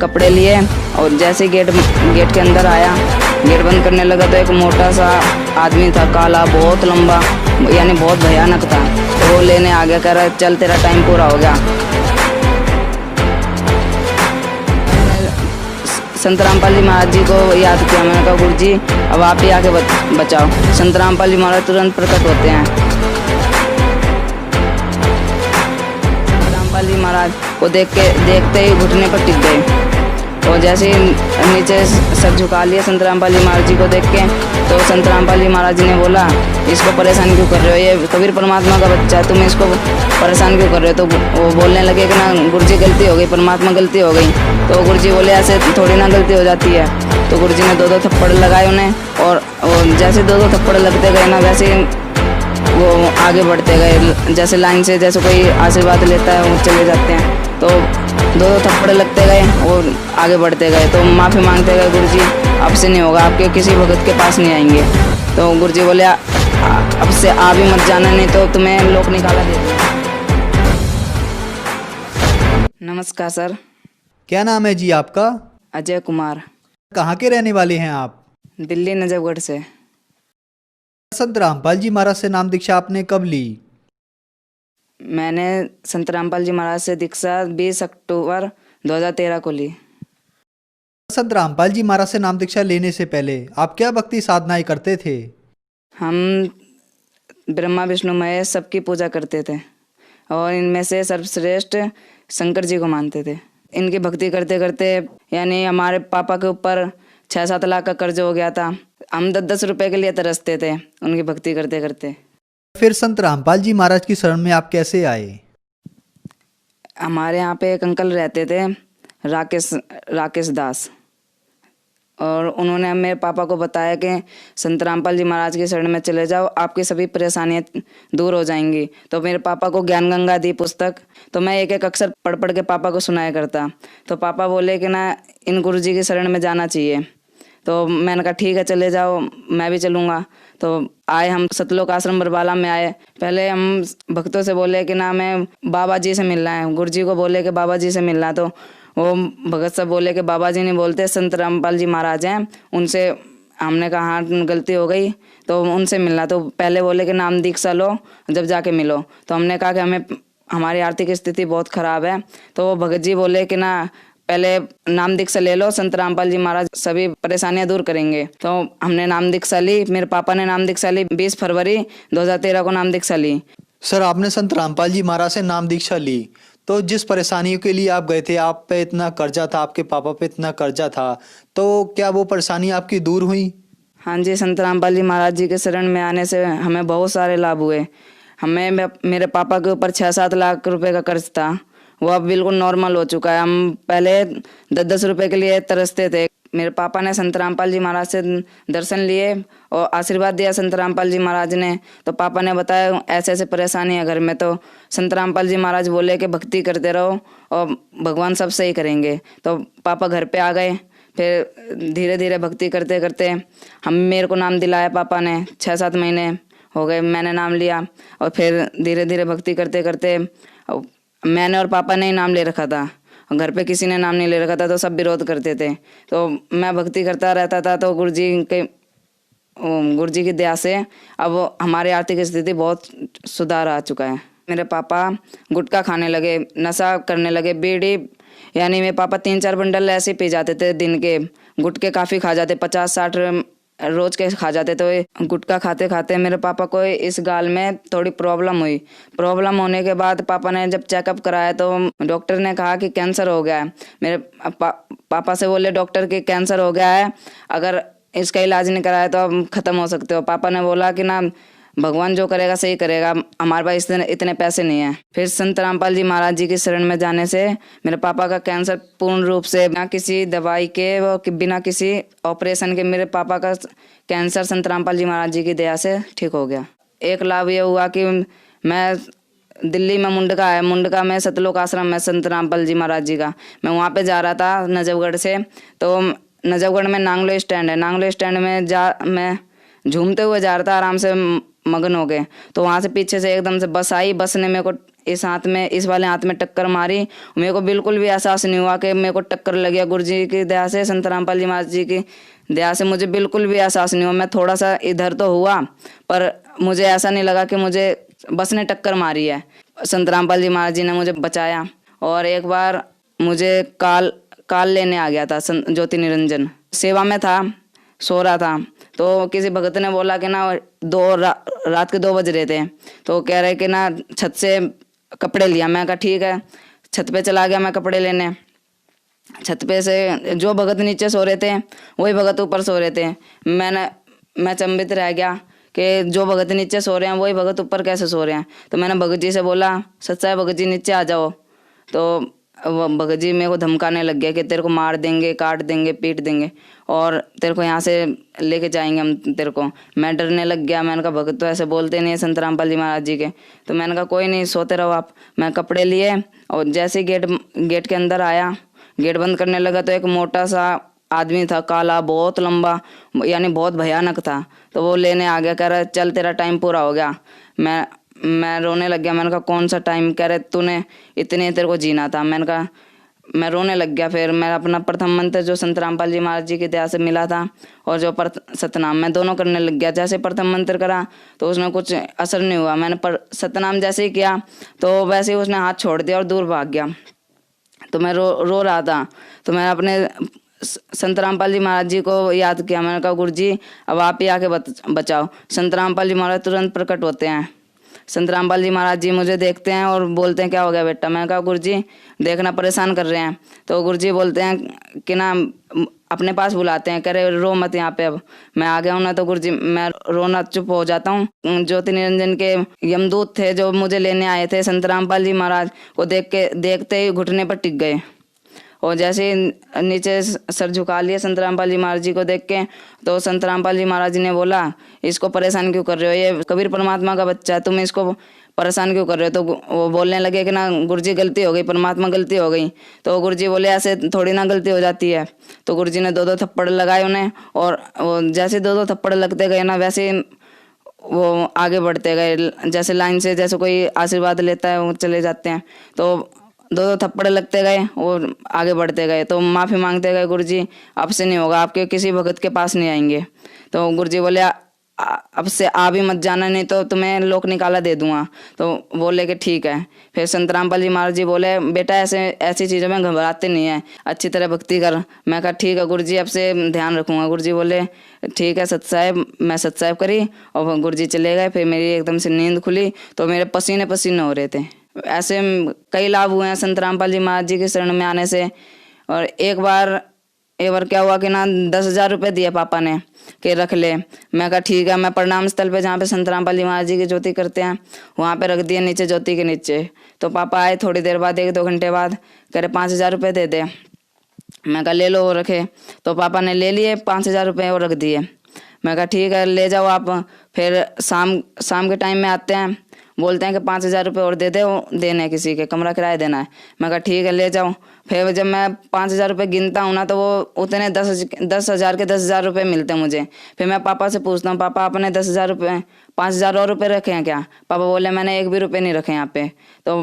कपड़े लिए और जैसे गेट के अंदर आया, गेट बंद करने लगा तो एक मोटा सा आदमी था, काला, बहुत लंबा, यानी बहुत भयानक था। तो वो लेने आ गया, कह रहा चल तेरा टाइम पूरा हो गया। संत रामपाल जी महाराज जी को याद किया, मैंने कहा गुरु जी अब आप ही आके बचाओ। संत रामपाल जी महाराज तुरंत प्रकट होते हैं। रामपाल जी महाराज को देखते ही घुटने पर टिक गए और जैसे ही नीचे सर झुका लिया संत रामपाल जी महाराज जी को देख के, तो संत रामपाल जी महाराज जी ने बोला इसको परेशान क्यों कर रहे हो, ये कबीर परमात्मा का बच्चा है, तुम इसको परेशान क्यों कर रहे हो। तो वो बोलने लगे कि ना गुरु जी गलती हो गई, परमात्मा गलती हो गई। तो गुरु जी बोले ऐसे थोड़ी ना गलती हो जाती है। तो गुरु जी ने 2-2 थप्पड़ लगाए उन्हें और जैसे 2-2 थप्पड़ लगते गए ना, वैसे वो आगे बढ़ते गए, जैसे लाइन से जैसे कोई आशीर्वाद लेता है वो चले जाते हैं। तो 2-2 थप्पड़ लगते गए और आगे बढ़ते गए। तो माफ़ी मांगते गए, गुरु जी अब से नहीं होगा, आपके किसी भगत के पास नहीं आएंगे। तो गुरु जी बोले अब से आ भी मत जाना, नहीं तो तुम्हें लोक निकाला दे देंगे। नमस्कार सर। क्या नाम है जी आपका? अजय कुमार। कहाँ के रहने वाले हैं आप? दिल्ली नजफगढ़ से। संत रामपाल जी महाराज से नाम दीक्षा आपने कब ली? मैंने संत रामपाल जी महाराज से दीक्षा 20 अक्टूबर 2013 को ली। संत रामपाल जी महाराज से नाम दीक्षा लेने से पहले आप क्या भक्ति साधनाएं करते थे? हम ब्रह्मा विष्णु महेश सबकी पूजा करते थे और इनमें से सर्वश्रेष्ठ शंकर जी को मानते थे। इनकी भक्ति करते करते यानी हमारे पापा के ऊपर 6-7 लाख का कर्ज हो गया था। हम 10-10 रुपए के लिए तरसते थे उनकी भक्ति करते करते। फिर संत रामपाल जी महाराज की शरण में आप कैसे आए? हमारे यहाँ पे एक अंकल रहते थे, राकेश दास, और उन्होंने मेरे पापा को बताया कि संत रामपाल जी महाराज की शरण में चले जाओ, आपकी सभी परेशानियाँ दूर हो जाएंगी। तो मेरे पापा को ज्ञान गंगा दी पुस्तक, तो मैं एक एक अक्षर पढ़ पढ़ के पापा को सुनाया करता। तो पापा बोले कि ना इन गुरु जी की शरण में जाना चाहिए। तो मैंने कहा ठीक है चले जाओ, मैं भी चलूँगा। तो आए हम सतलोक आश्रम बरबाला में आए। पहले हम भक्तों से बोले कि ना हमें बाबा जी से मिलना है, गुरु जी को बोले कि बाबा जी से मिलना है। तो वो भगत सब बोले कि बाबा जी नहीं बोलते, संत रामपाल जी महाराज हैं, उनसे। हमने कहा हाँ गलती हो गई, तो उनसे मिलना। तो पहले बोले कि नाम दीक्षा लो जब जाके मिलो। तो हमने कहा कि हमें हमारी आर्थिक स्थिति बहुत ख़राब है। तो वो भगत जी बोले कि ना पहले नाम दीक्षा ले लो, संत रामपाल जी महाराज सभी परेशानियां दूर करेंगे। तो हमने नाम दीक्षा ली, मेरे पापा ने नाम दीक्षा ली 20 फरवरी 2013 को नाम दीक्षा ली। सर आपने संत रामपाल जी महाराज से नाम दीक्षा ली, तो जिस परेशानियों के लिए आप गए थे, आप पे इतना कर्जा था, आपके पापा पे इतना कर्जा था, तो क्या वो परेशानी आपकी दूर हुई? हाँ जी, संत रामपाल जी महाराज जी के शरण में आने से हमें बहुत सारे लाभ हुए। मेरे पापा के ऊपर 6-7 लाख रुपए का कर्ज था, वो अब बिल्कुल नॉर्मल हो चुका है। हम पहले 10-10 रुपए के लिए तरसते थे। मेरे पापा ने संत रामपाल जी महाराज से दर्शन लिए और आशीर्वाद दिया संत रामपाल जी महाराज ने। तो पापा ने बताया ऐसे ऐसे परेशानी है घर में। तो संत रामपाल जी महाराज बोले कि भक्ति करते रहो और भगवान सब सही करेंगे। तो पापा घर पे आ गए। फिर धीरे धीरे भक्ति करते करते मेरे को नाम दिलाया पापा ने। 6-7 महीने हो गए मैंने नाम लिया, और फिर धीरे धीरे भक्ति करते करते मैंने और पापा ने ही नाम ले रखा था, घर पे किसी ने नाम नहीं ले रखा था। तो सब विरोध करते थे। तो मैं भक्ति करता रहता था। तो गुरु जी की दया से अब हमारी आर्थिक स्थिति बहुत सुधार आ चुका है। मेरे पापा गुटखा खाने लगे, नशा करने लगे, बीड़ी, यानी मेरे पापा 3-4 बंडल ऐसे पी जाते थे दिन के। गुटखे काफ़ी खा जाते, 50-60 रोज के खा जाते। तो गुटखा खाते खाते मेरे पापा को इस गाल में थोड़ी प्रॉब्लम हुई। प्रॉब्लम होने के बाद पापा ने जब चेकअप कराया तो डॉक्टर ने कहा कि कैंसर हो गया है। मेरे पापा से बोले डॉक्टर कि कैंसर हो गया है, अगर इसका इलाज नहीं कराया तो अब ख़त्म हो सकते हो। पापा ने बोला कि ना भगवान जो करेगा सही करेगा, हमारे पास इतने पैसे नहीं है। फिर संत रामपाल जी महाराज जी की शरण में जाने से मेरे पापा का कैंसर पूर्ण रूप से बिना किसी दवाई के व बिना किसी ऑपरेशन के मेरे पापा का कैंसर संत रामपाल जी महाराज जी की दया से ठीक हो गया। एक लाभ ये हुआ कि मैं दिल्ली में मुंडका में सतलोक आश्रम है संत रामपाल जी महाराज जी का, मैं वहाँ पे जा रहा था नजफगढ़ से। तो नजफगढ़ में नांगलो स्टैंड है, नांगलो स्टैंड में मैं झूमते हुए जा रहा था, आराम से मगन हो गए। तो वहाँ से पीछे से एकदम से बस आई, बस ने मेरे को इस हाथ में, इस वाले हाथ में टक्कर मारी। मेरे को बिल्कुल भी एहसास नहीं हुआ कि मेरे को टक्कर लग गया। गुरु जी की दया से, संत रामपाल जी महाराज जी की दया से मुझे बिल्कुल भी एहसास नहीं हुआ। मैं थोड़ा सा इधर तो हुआ, पर मुझे ऐसा नहीं लगा कि मुझे बस ने टक्कर मारी है। संत रामपाल जी महाराज जी ने मुझे बचाया। और एक बार मुझे काल लेने आ गया था, ज्योति निरंजन सेवा में था, सो रहा था। तो किसी भगत ने बोला कि ना रात के 2 बज रहे थे, तो कह रहे कि ना छत से कपड़े लिया। मैं कहा ठीक है, छत पे चला गया मैं कपड़े लेने। छत पे से जो भगत नीचे सो रहे थे वही भगत ऊपर सो रहे थे। मैं चंबित रह गया कि जो भगत नीचे सो रहे हैं वही भगत ऊपर कैसे सो रहे हैं। तो मैंने भगत जी से बोला, सच्चा भगत जी नीचे आ जाओ। तो वो भगत जी मेरे को धमकाने लग गया कि तेरे को मार देंगे, काट देंगे, पीट देंगे और तेरे को यहाँ से लेके जाएंगे हम तेरे को। मैं डरने लग गया। मैंने कहा भगत तो ऐसे बोलते नहीं है संत रामपाल जी महाराज जी के। तो मैंने कहा कोई नहीं, सोते रहो आप। मैं कपड़े लिए और जैसे ही गेट के अंदर आया, गेट बंद करने लगा, तो एक मोटा सा आदमी था, काला, बहुत लंबा, यानी बहुत भयानक था। तो वो लेने आ गया, कह रहा चल तेरा टाइम पूरा हो गया। मैं रोने लग गया। मैंने कहा कौन सा टाइम? कह रहे तूने इतने तेरे को जीना था। मैंने कहा, मैं रोने लग गया। फिर मैं अपना प्रथम मंत्र जो संत रामपाल जी महाराज जी की दया से मिला था और जो सतनाम, मैं दोनों करने लग गया। जैसे प्रथम मंत्र करा तो उसमें कुछ असर नहीं हुआ। मैंने सतनाम जैसे ही किया तो वैसे ही उसने हाथ छोड़ दिया और दूर भाग गया। तो मैं रो रहा था। तो मैंने अपने संत रामपाल जी महाराज जी को याद किया। मैंने कहा गुरु जी अब आप ही आके बचाओ। संत रामपाल जी महाराज तुरंत प्रकट होते हैं। संत रामपाल जी महाराज जी मुझे देखते हैं और बोलते हैं क्या हो गया बेटा? मैंने कहा गुरु जी देखना परेशान कर रहे हैं। तो गुरु जी बोलते हैं कि ना अपने पास बुलाते हैं, कह रहे रो मत यहाँ पे। अब मैं आ गया हूँ ना, तो गुरु जी मैं रोना चुप हो जाता हूँ। ज्योति निरंजन के यमदूत थे जो मुझे लेने आए थे, संत रामपाल जी महाराज को देखते ही घुटने पर टिक गए और जैसे नीचे सर झुका लिया संत रामपाल जी महाराज जी को देख के। तो संत रामपाल जी महाराज जी ने बोला इसको परेशान क्यों कर रहे हो? ये कबीर परमात्मा का बच्चा है, तुम इसको परेशान क्यों कर रहे हो? तो वो बोलने लगे कि ना गुरुजी गलती हो गई, परमात्मा गलती हो गई। तो गुरुजी बोले ऐसे थोड़ी ना गलती हो जाती है। तो गुरुजी ने 2-2 थप्पड़ लगाए उन्हें और जैसे 2-2 थप्पड़ लगते गए ना, वैसे वो आगे बढ़ते गए। जैसे लाइन से जैसे कोई आशीर्वाद लेता है वो चले जाते हैं। तो 2-2 थप्पड़ लगते गए और आगे बढ़ते गए। तो माफ़ी मांगते गए, गुरुजी अब से नहीं होगा, आपके किसी भगत के पास नहीं आएंगे। तो गुरुजी बोले अब से आ भी मत जाना, नहीं तो तुम्हें लोक निकाला दे दूंगा। तो बोले कि ठीक है। फिर संत रामपाल जी महाराज जी बोले बेटा ऐसी चीज़ों में घबराते नहीं है, अच्छी तरह भक्ति कर। मैं कहा ठीक है गुरुजी, अब से ध्यान रखूंगा। गुरुजी बोले ठीक है सत साहब। मैं सत साहब करी और गुरुजी चले गए। फिर मेरी एकदम से नींद खुली तो मेरे पसीने पसीने हो रहे थे। ऐसे कई लाभ हुए हैं संत रामपाल जी महाराज जी के शरण में आने से। और एक बार क्या हुआ कि ना 10,000 रुपये दिए पापा ने कि रख ले। मैं कहा ठीक है। मैं प्रणाम स्थल पे जहाँ पे संत रामपाल जी महाराज जी की ज्योति करते हैं वहाँ पे रख दिए, नीचे ज्योति के नीचे। तो पापा आए थोड़ी देर बाद, 1-2 घंटे बाद, कह रहे 5,000 रुपये दे दे। मैं कहा ले लो, वो रखे। तो पापा ने ले लिए 5,000 रुपये और रख दिए। मैं कहा ठीक है ले जाओ आप। फिर शाम के टाइम में आते हैं, बोलते हैं कि 5,000 रुपये और दे दे, वो देने किसी के कमरा किराया देना है। मैं कहा ठीक है ले जाओ। फिर जब मैं 5,000 रुपये गिनता हूँ ना तो वो उतने 10,000 के 10,000 रुपये मिलते हैं मुझे। फिर मैं पापा से पूछता हूँ पापा आपने 10,000 रुपये 5,000 और रुपये रखे हैं क्या? पापा बोले मैंने 1 भी रुपये नहीं रखे यहाँ पे। तो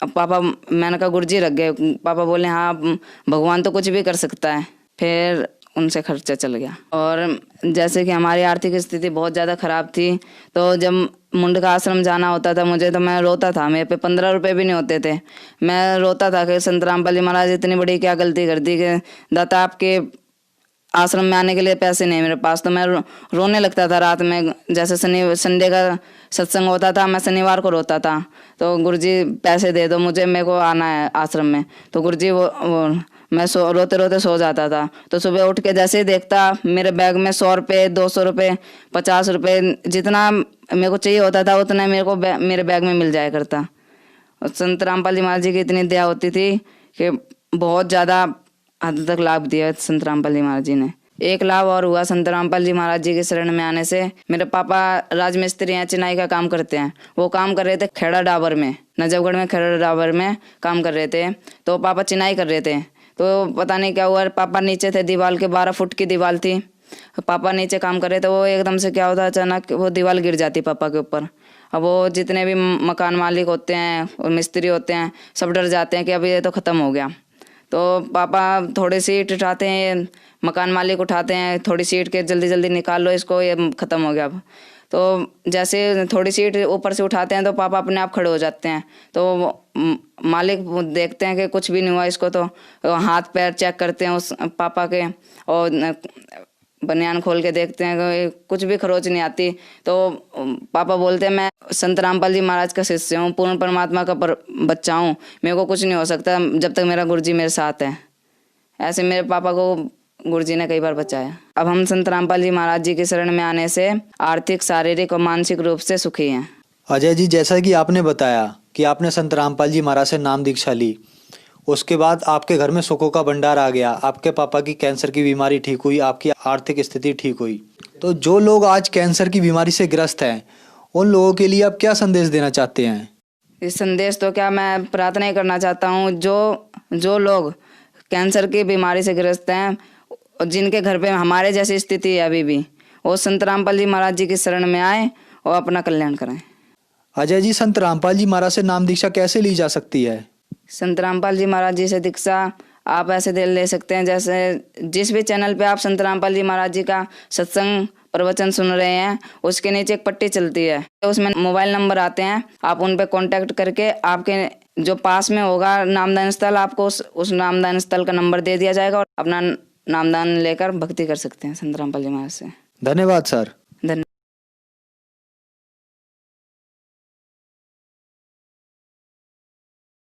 पापा, मैंने कहा गुरुजी रख गए। पापा बोले हाँ भगवान तो कुछ भी कर सकता है। फिर उनसे खर्चा चल गया। और जैसे कि हमारी आर्थिक स्थिति बहुत ज़्यादा ख़राब थी, तो जब मुंडका आश्रम जाना होता था मुझे, तो मैं रोता था। मेरे पे 15 रुपये भी नहीं होते थे। मैं रोता था कि संत रामपाल जी महाराज इतनी बड़ी क्या गलती कर दी कि दाता आपके आश्रम में आने के लिए पैसे नहीं मेरे पास। तो मैं रोने लगता था रात में। जैसे संडे का सत्संग होता था, मैं शनिवार को रोता था। तो गुरुजी पैसे दे दो मुझे, मेरे को आना है आश्रम में। तो गुरुजी वो मैं रोते रोते सो जाता था। तो सुबह उठ के जैसे ही देखता मेरे बैग में 100 रुपये, 200 रुपये, 50 रुपये, जितना मेरे को चाहिए होता था उतना मेरे को मेरे बैग में मिल जाया करता। और संत रामपाल जी महाराज जी की इतनी दया होती थी कि बहुत ज़्यादा हद तक लाभ दिया संत रामपाल जी महाराज जी ने। एक लाभ और हुआ संत रामपाल जी महाराज जी के शरण में आने से। मेरे पापा राजमिस्त्री हैं, चिनाई का काम करते हैं। वो काम कर रहे थे खेड़ा डाबर में, नजफगढ़ में खेड़ा डाबर में काम कर रहे थे। तो पापा चिनाई कर रहे थे। तो पता नहीं क्या हुआ, पापा नीचे थे, दीवार के 12 फुट की दीवार थी। पापा नीचे काम करे तो वो एकदम से क्या होता है, अचानक वो दीवार गिर जाती पापा के ऊपर। अब वो जितने भी मकान मालिक होते हैं और मिस्त्री होते हैं सब डर जाते हैं कि अब ये तो ख़त्म हो गया। तो पापा थोड़ी सीट उठाते हैं, मकान मालिक उठाते हैं थोड़ी सीट के, जल्दी जल्दी निकाल लो इसको, ये ख़त्म हो गया अब। तो जैसे थोड़ी सीट ऊपर से उठाते हैं तो पापा अपने आप खड़े हो जाते हैं। तो मालिक वो देखते हैं कि कुछ भी नहीं हुआ इसको, तो हाथ पैर चेक करते हैं उस पापा के, और बनियान खोल के देखते हैं कि कुछ भी खरोच नहीं आती। तो पापा बोलते हैं मैं संत रामपाल जी महाराज का शिष्य हूँ, पूर्ण परमात्मा का बच्चा हूँ, मेरे को कुछ नहीं हो सकता जब तक मेरा गुरुजी मेरे साथ है। ऐसे मेरे पापा को गुरुजी ने कई बार बचाया। अब हम संत रामपाल जी महाराज जी की शरण में आने से आर्थिक, शारीरिक और मानसिक रूप से सुखी हैं। अजय जी, जैसा कि आपने बताया कि आपने संत रामपाल जी महाराज से नाम दीक्षा ली, उसके बाद आपके घर में सुखों का भंडार आ गया, आपके पापा की कैंसर की बीमारी ठीक हुई, आपकी आर्थिक स्थिति ठीक हुई। तो जो लोग आज कैंसर की बीमारी से ग्रस्त हैं, उन लोगों के लिए आप क्या संदेश देना चाहते हैं? इस संदेश तो क्या, मैं प्रार्थना ही करना चाहता हूँ, जो लोग कैंसर की बीमारी से ग्रस्त हैं और जिनके घर पे हमारे जैसी स्थिति है अभी भी, वो संत रामपाल जी महाराज जी की शरण में आए और अपना कल्याण करें। अजय जी, संत रामपाल जी महाराज से नाम दीक्षा कैसे ली जा सकती है? संत रामपाल जी महाराज जी से दीक्षा आप ऐसे दे ले सकते हैं, जैसे जिस भी चैनल पे आप संत रामपाल जी महाराज जी का सत्संग प्रवचन सुन रहे हैं उसके नीचे एक पट्टी चलती है, उसमें मोबाइल नंबर आते हैं, आप उन पे कांटेक्ट करके आपके जो पास में होगा नामदान स्थल, आपको उस नामदान स्थल का नंबर दे दिया जाएगा और अपना नामदान लेकर भक्ति कर सकते हैं संत रामपाल जी महाराज से। धन्यवाद सर।